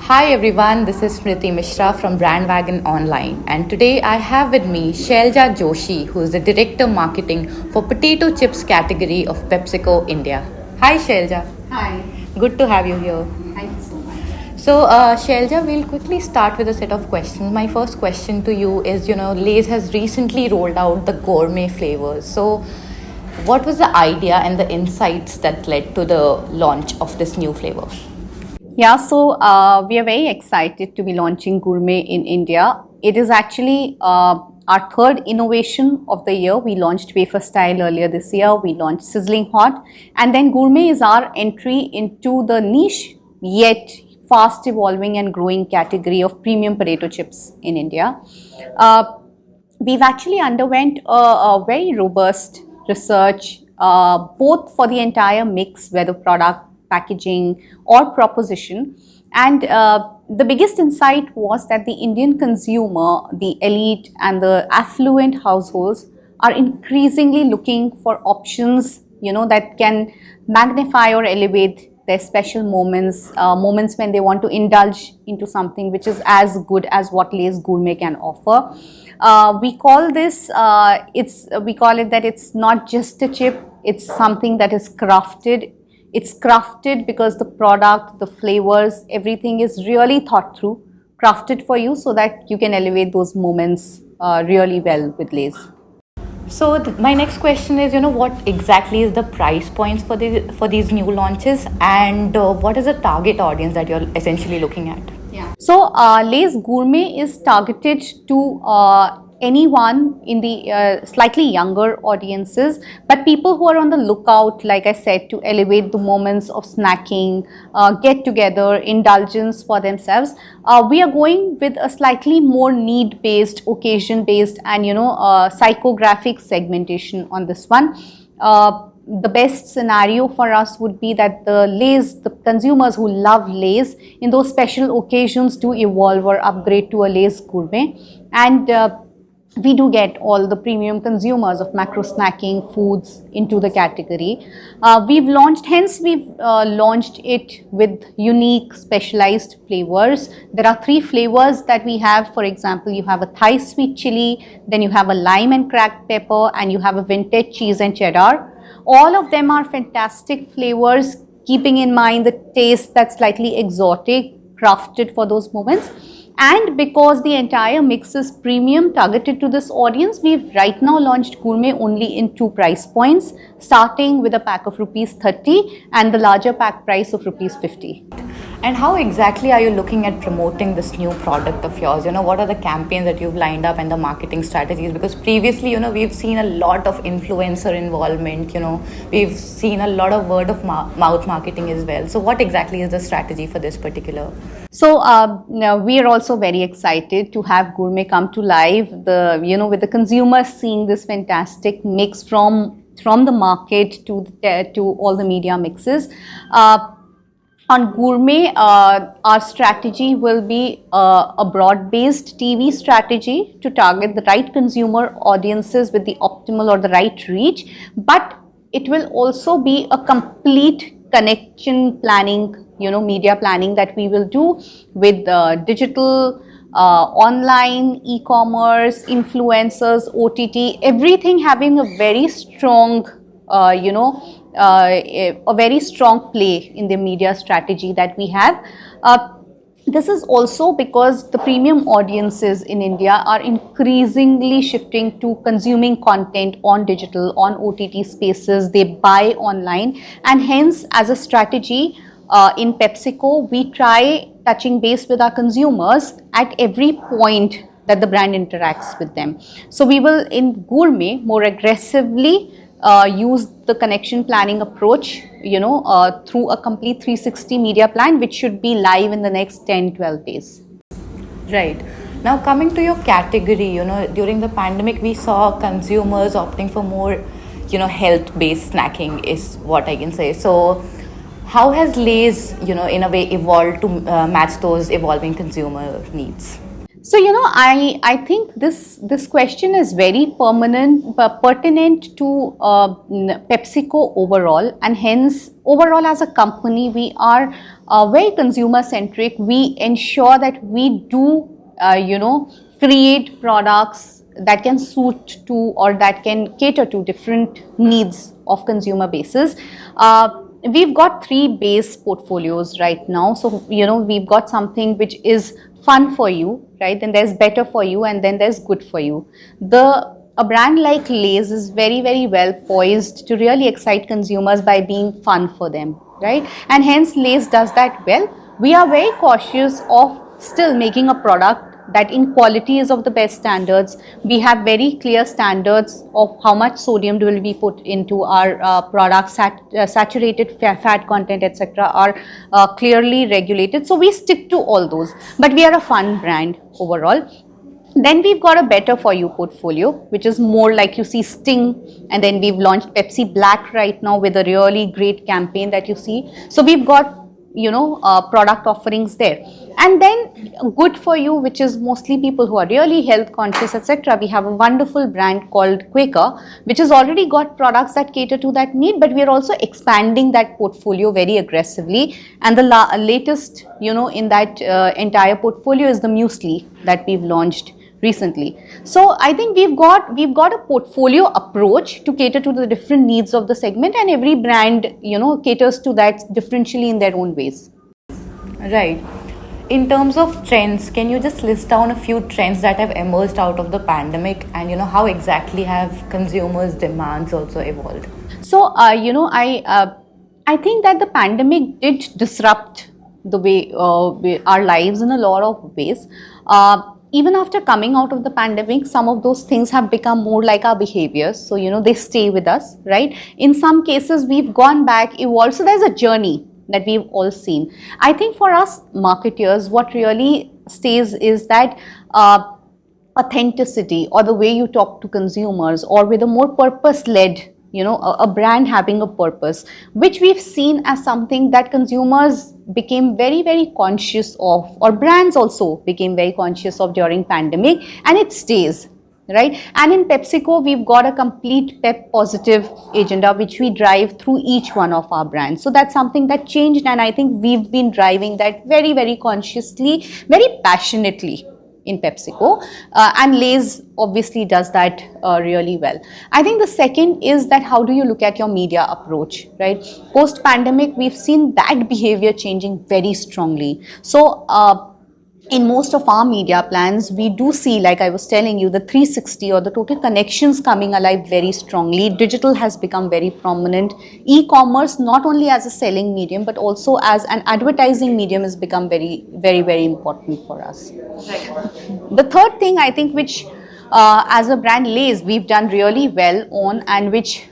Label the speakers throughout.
Speaker 1: Hi everyone, this is Smriti Mishra from BrandWagon Online, and today I have with me Shailja Joshi, who is the Director Marketing for Potato Chips category of PepsiCo India. Hi Shailja.
Speaker 2: Hi,
Speaker 1: Good to have you here.
Speaker 2: thank you so much.
Speaker 1: So, Shailja, we'll quickly start with a set of questions. My first question to you is, Lay's has recently rolled out the gourmet flavors. So, what was the idea and the insights that led to the launch of this new flavor?
Speaker 2: Yeah, so we are very excited to be launching Gourmet in India. It is actually our third innovation of the year. We launched Wafer Style earlier this year. We launched Sizzling Hot. And then Gourmet is our entry into the niche yet fast evolving and growing category of premium potato chips in India. We've actually underwent a very robust research both for the entire mix, whether product, packaging or proposition. And the biggest insight was that the Indian consumer, the elite and the affluent households are increasingly looking for options, that can magnify or elevate their special moments, moments when they want to indulge into something which is as good as what Lay's Gourmet can offer. We call this, we call it that it's not just a chip, it's something that is crafted. It's crafted because the product, the flavors, everything is really thought through, crafted for you so that you can elevate those moments really well with Lay's.
Speaker 1: So my next question is, what exactly is the price points for these new launches, and what is the target audience that you're essentially looking at?
Speaker 2: Yeah. So Lay's Gourmet is targeted to anyone in the slightly younger audiences, but people who are on the lookout, like I said, to elevate the moments of snacking, get together, indulgence for themselves. We are going with a slightly more need based, occasion based and psychographic segmentation on this one. The best scenario for us would be that the consumers who love Lay's in those special occasions do evolve or upgrade to a Lay's Gourmet, and we do get all the premium consumers of macro snacking foods into the category. We've launched it with unique specialized flavors. There are 3 flavors that we have. For example, you have a Thai sweet chili, then you have a lime and cracked pepper, and you have a vintage cheese and cheddar. All of them are fantastic flavors, keeping in mind the taste that's slightly exotic, crafted for those moments. And because the entire mix is premium, targeted to this audience, we've right now launched Gourmet only in 2 price points, starting with a pack of rupees 30 and the larger pack price of rupees 50.
Speaker 1: And how exactly are you looking at promoting this new product of yours? What are the campaigns that you've lined up and the marketing strategies? Because previously, we've seen a lot of influencer involvement, we've seen a lot of word of mouth marketing as well. So what exactly is the strategy for this particular?
Speaker 2: So we are also very excited to have Gourmet come to life. With the consumers seeing this fantastic mix from the market to all the media mixes. On Gourmet, our strategy will be a broad-based TV strategy to target the right consumer audiences with the optimal or the right reach, but it will also be a complete connection planning, media planning that we will do with digital, online, e-commerce, influencers, OTT, everything having a very strong, a very strong play in the media strategy that we have. This is also because the premium audiences in India are increasingly shifting to consuming content on digital, on OTT spaces. They buy online, and hence as a strategy in PepsiCo, we try touching base with our consumers at every point that the brand interacts with them. So we will in Gourmet more aggressively use the connection planning approach, through a complete 360 media plan, which should be live in the next 10-12 days.
Speaker 1: Right. Now coming to your category, during the pandemic, we saw consumers opting for more, health-based snacking is what I can say. So how has Lay's, in a way evolved to match those evolving consumer needs?
Speaker 2: So, I think this question is very pertinent to PepsiCo overall, and hence overall as a company we are very consumer centric. We ensure that we do create products that can suit to or that can cater to different needs of consumer bases. We've got three base portfolios right now. So, we've got something which is fun for you, right? Then there's better for you, and then there's good for you. A brand like Lay's is very, very well poised to really excite consumers by being fun for them, right? And hence Lay's does that well. We are very cautious of still making a product that in quality is of the best standards. We have very clear standards of how much sodium will be put into our products, saturated fat content, etc. are clearly regulated. So we stick to all those, but we are a fun brand overall. Then we've got a better for you portfolio, which is more like you see Sting, and then we've launched Pepsi Black right now with a really great campaign that you see. So we've got product offerings there. And then good for you, which is mostly people who are really health conscious, etc. We have a wonderful brand called Quaker, which has already got products that cater to that need, but we are also expanding that portfolio very aggressively. And the latest in that entire portfolio is the muesli that we've launched recently. So I think we've got a portfolio approach to cater to the different needs of the segment, and every brand caters to that differentially in their own ways.
Speaker 1: Right. In terms of trends, can you just list down a few trends that have emerged out of the pandemic, and how exactly have consumers' demands also evolved?
Speaker 2: So I think that the pandemic did disrupt the way our lives in a lot of ways. Even after coming out of the pandemic, some of those things have become more like our behaviors. So, they stay with us, right? In some cases, we've gone back, evolved. So there's a journey that we've all seen. I think for us marketers, what really stays is that authenticity, or the way you talk to consumers, or with a more purpose-led, a brand having a purpose, which we've seen as something that consumers became very, very conscious of, or brands also became very conscious of during pandemic, and it stays, right? And in PepsiCo, we've got a complete pep positive agenda which we drive through each one of our brands. So that's something that changed, and I think we've been driving that very, very consciously, very passionately in PepsiCo, and Lay's obviously does that really well. I think the second is that how do you look at your media approach, right? Post pandemic, we've seen that behavior changing very strongly. So in most of our media plans, we do see, like I was telling you, the 360 or the total connections coming alive very strongly. Digital has become very prominent. E-commerce, not only as a selling medium, but also as an advertising medium, has become very, very, very important for us. The third thing, I think, which as a brand Lay's, we've done really well on, and which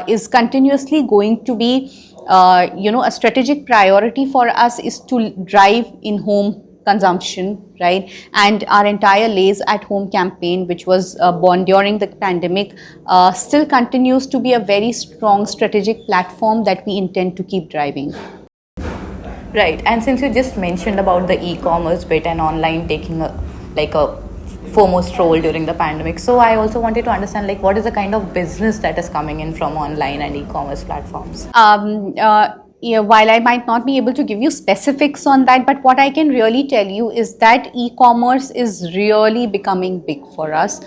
Speaker 2: is continuously going to be a strategic priority for us, is to drive in-home consumption, right? And our entire Lay's at home campaign, which was born during the pandemic, still continues to be a very strong strategic platform that we intend to keep driving.
Speaker 1: Right. And since you just mentioned about the e-commerce bit and online taking a foremost role during the pandemic, so I also wanted to understand, what is the kind of business that is coming in from online and e-commerce platforms?
Speaker 2: While I might not be able to give you specifics on that, but what I can really tell you is that e-commerce is really becoming big for us.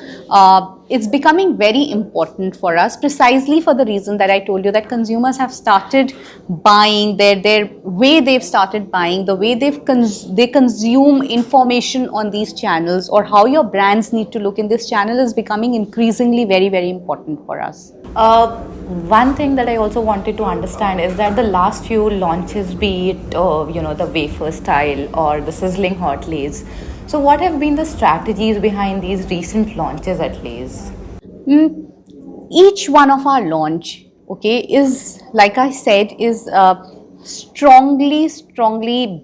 Speaker 2: It's becoming very important for us, precisely for the reason that I told you, that consumers have started buying, their way they've started buying, the way they consume information on these channels, or how your brands need to look in this channel, is becoming increasingly very, very important for us.
Speaker 1: One thing that I also wanted to understand is that the last few launches, be it the wafer style or the sizzling hot Lay's, so what have been the strategies behind these recent launches at Lay's?
Speaker 2: Each one of our launch, is, like I said, is strongly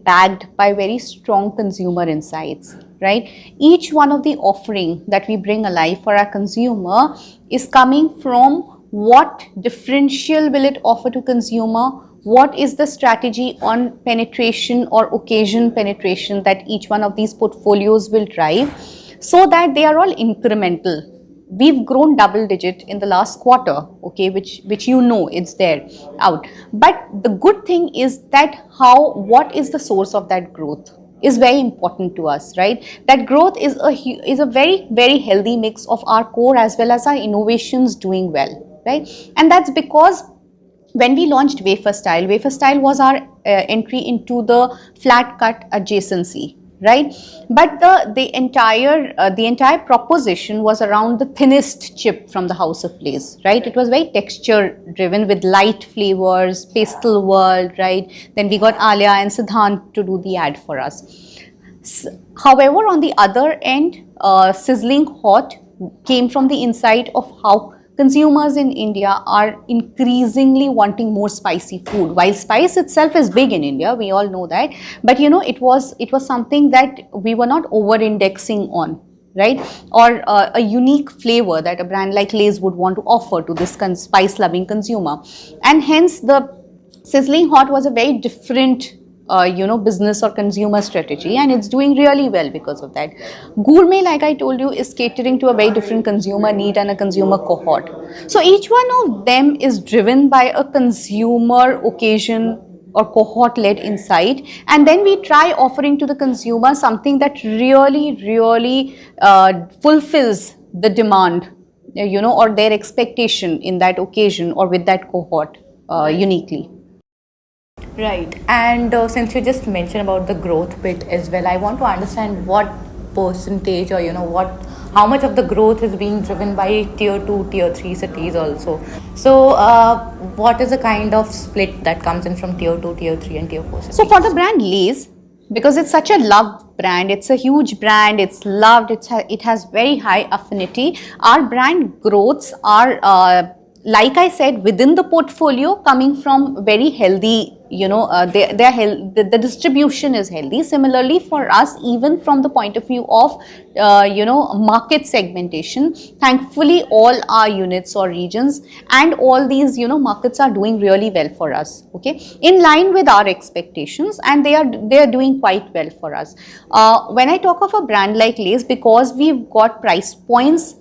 Speaker 2: backed by very strong consumer insights, right? Each one of the offering that we bring alive for our consumer is coming from what differential will it offer to consumer, what is the strategy on penetration or occasion penetration that each one of these portfolios will drive, so that they are all incremental. We've grown double digit in the last quarter, okay, which you know it's there out. But the good thing is that what is the source of that growth is very important to us, right? That growth is a very, very healthy mix of our core as well as our innovations doing well, right? And that's because when we launched wafer style was our entry into the flat cut adjacency, right? But the entire proposition was around the thinnest chip from the house of Lay's, right? It was very texture driven with light flavors, pastel world, right? Then we got Alia and Siddhant to do the ad for us. However, on the other end, sizzling hot came from the insight of how consumers in India are increasingly wanting more spicy food. While spice itself is big in India, we all know that, but you know, it was something that we were not over-indexing on, right? Or a unique flavor that a brand like Lay's would want to offer to this spice-loving consumer, and hence the sizzling hot was a very different business or consumer strategy, and it's doing really well because of that. Gourmet, like I told you, is catering to a very different consumer need and a consumer cohort. So each one of them is driven by a consumer occasion or cohort led insight, and then we try offering to the consumer something that really fulfills the demand, or their expectation in that occasion or with that cohort uniquely.
Speaker 1: Right. And since you just mentioned about the growth bit as well, I want to understand what percentage, or how much of the growth is being driven by tier 2, tier 3 cities also. So what is the kind of split that comes in from tier 2, tier 3 and tier 4 cities?
Speaker 2: So for the brand Lay's, because it's such a loved brand, it's a huge brand, it's loved, it has very high affinity. Our brand growths are like I said, within the portfolio, coming from very healthy, the distribution is healthy. Similarly for us, even from the point of view of, market segmentation, thankfully all our units or regions and all these, markets are doing really well for us, okay, in line with our expectations, and they are doing quite well for us. When I talk of a brand like Lay's, because we've got price points,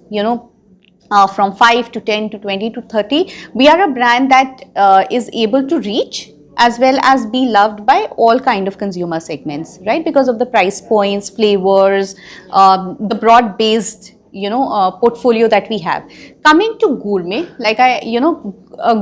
Speaker 2: from 5 to 10 to 20 to 30, we are a brand that is able to reach as well as be loved by all kind of consumer segments, right? Because of the price points, flavors, the broad based portfolio that we have. Coming to Gourmet,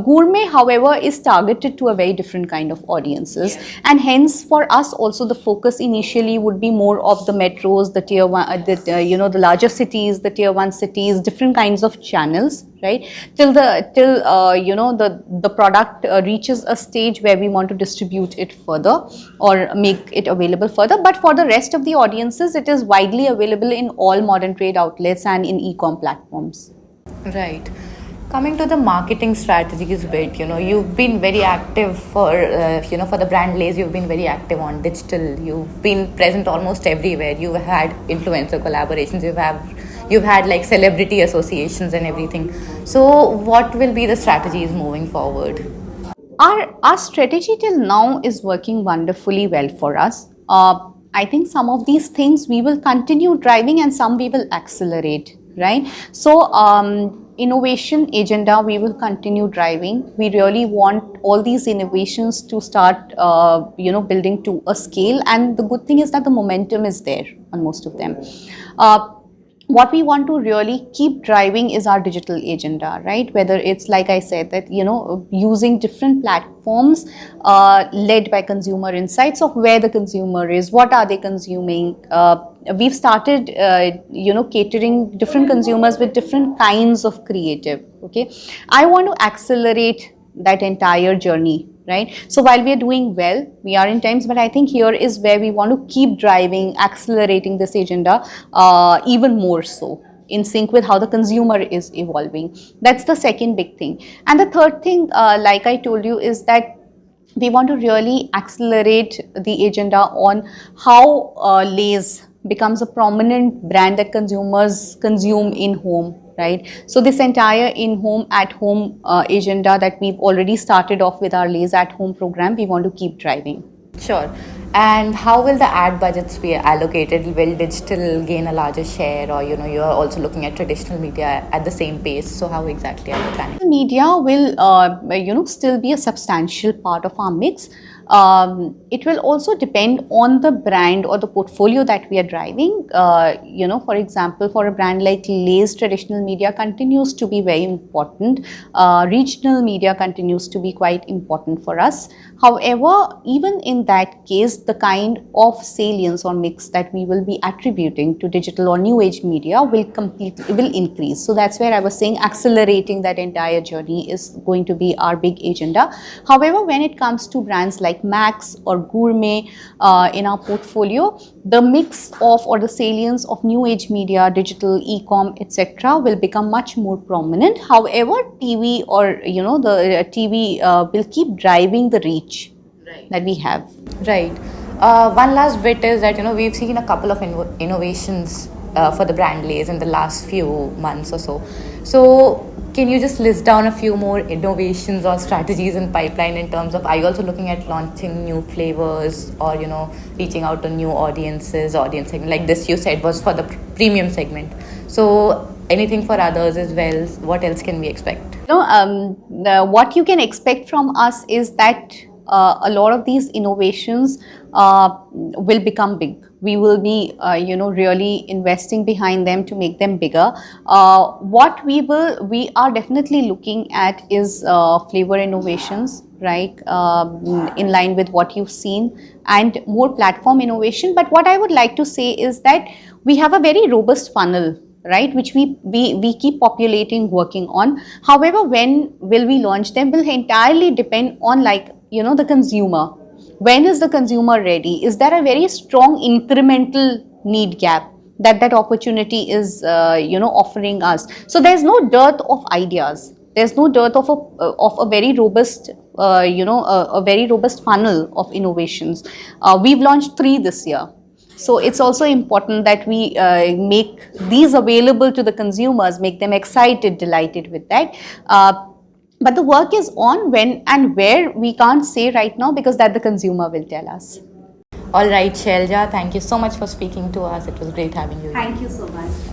Speaker 2: Gourmet, however, is targeted to a very different kind of audiences, and hence for us also the focus initially would be more of the metros, the tier 1, the larger cities, the tier 1 cities, different kinds of channels, right? Till the product reaches a stage where we want to distribute it further or make it available further. But for the rest of the audiences, it is widely available in all modern trade outlets and in e-com platforms.
Speaker 1: Right. Coming to the marketing strategies bit, you've been very active for the brand Lay's. You've been very active on digital. You've been present almost everywhere. You've had influencer collaborations. You've had like celebrity associations and everything. So what will be the strategies moving forward?
Speaker 2: Our strategy till now is working wonderfully well for us. I think some of these things we will continue driving and some we will accelerate, right? So innovation agenda we will continue driving. We really want all these innovations to start building to a scale, and the good thing is that the momentum is there on most of them. What we want to really keep driving is our digital agenda, right? Whether it's, like I said, that using different platforms led by consumer insights of where the consumer is, what are they consuming. We've started catering different consumers with different kinds of creative, okay? I want to accelerate that entire journey, right? So while we are doing well, we are in times, but I think here is where we want to keep driving, accelerating this agenda even more so, in sync with how the consumer is evolving. That's the second big thing. And the third thing, like I told you, is that we want to really accelerate the agenda on how Lay's becomes a prominent brand that consumers consume in home, right? So this entire in-home, at-home agenda that we've already started off with our Lay's at-home program, we want to keep driving.
Speaker 1: Sure. And how will the ad budgets be allocated? Will digital gain a larger share, or you're also looking at traditional media at the same pace? So how exactly are you planning?
Speaker 2: Media will still be a substantial part of our mix. It will also depend on the brand or the portfolio that we are driving. For example, for a brand like Lay's, traditional media continues to be very important. Regional media continues to be quite important for us. However, even in that case, the kind of salience or mix that we will be attributing to digital or new age media will increase. So that's where I was saying accelerating that entire journey is going to be our big agenda. However, when it comes to brands like Max or Gourmet in our portfolio, the mix of or the salience of new age media, digital, e-com, etc. will become much more prominent. However, TV or the TV will keep driving the reach that we have.
Speaker 1: Right. One last bit is that we've seen a couple of innovations for the brand Lay's in the last few months or so. So can you just list down a few more innovations or strategies in pipeline in terms of, are you also looking at launching new flavors or reaching out to new audience segment? Like this you said was for the premium segment. So anything for others as well? What else can we expect?
Speaker 2: What you can expect from us is that a lot of these innovations will become big. We will be, really investing behind them to make them bigger. What we are definitely looking at is flavor innovations, right? In line with what you've seen, and more platform innovation. But what I would like to say is that we have a very robust funnel, right, which we keep populating, working on. However, when will we launch them will entirely depend on the consumer. When is the consumer ready? Is there a very strong incremental need gap that opportunity is offering us? So there's no dearth of ideas. There's no dearth of a very robust a very robust funnel of innovations. We've launched 3 this year. So it's also important that we make these available to the consumers, make them excited, delighted with that. But the work is on. When and where we can't say right now, because that the consumer will tell us.
Speaker 1: All right, Shailja, thank you so much for speaking to us. It was great having you here.
Speaker 2: Thank you so much.